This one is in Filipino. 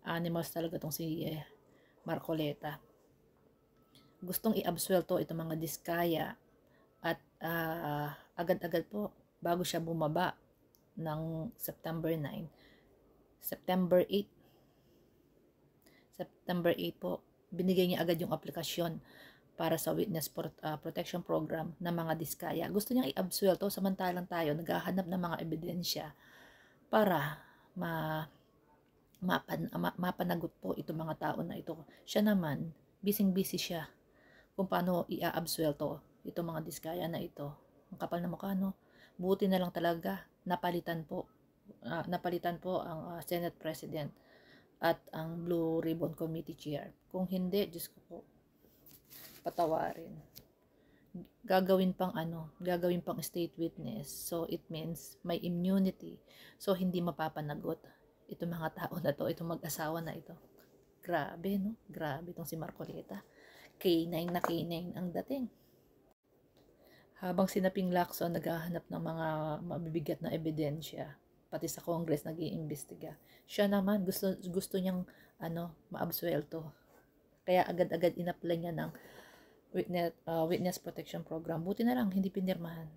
Animals talaga tong si Marcoleta. Gustong i-absuelto itong mga diskaya at agad-agad po bago siya bumaba ng September 9, September 8 po, binigay niya agad yung aplikasyon para sa Witness Protection Program ng mga diskaya. Gusto niyang i-absuelto samantalang tayo naghahanap ng mga ebidensya para mapanagot po itong mga tao na ito. Siya naman, busy siya kung paano i-absuelto itong mga diskaya na ito. Ang kapal na mukha, no? Buti na lang talaga napalitan po ang Senate President at ang Blue Ribbon Committee Chair. Kung hindi, Diyos ko po, patawarin. Gagawin pang state witness. So it means may immunity. So hindi mapapanagot itong mga tao na to, itong mag-asawa na ito. Grabe, no? Grabe itong si Marcoleta. K9 na K9 ang dating. Habang si Naping Lacson naghahanap ng mga mabibigat na ebidensya, pati sa Congress nag-iimbestiga, siya naman gusto niyang maabsuelto. Kaya agad-agad in-apply niya ng Witness Protection Program. Buti na lang hindi pinirmahan.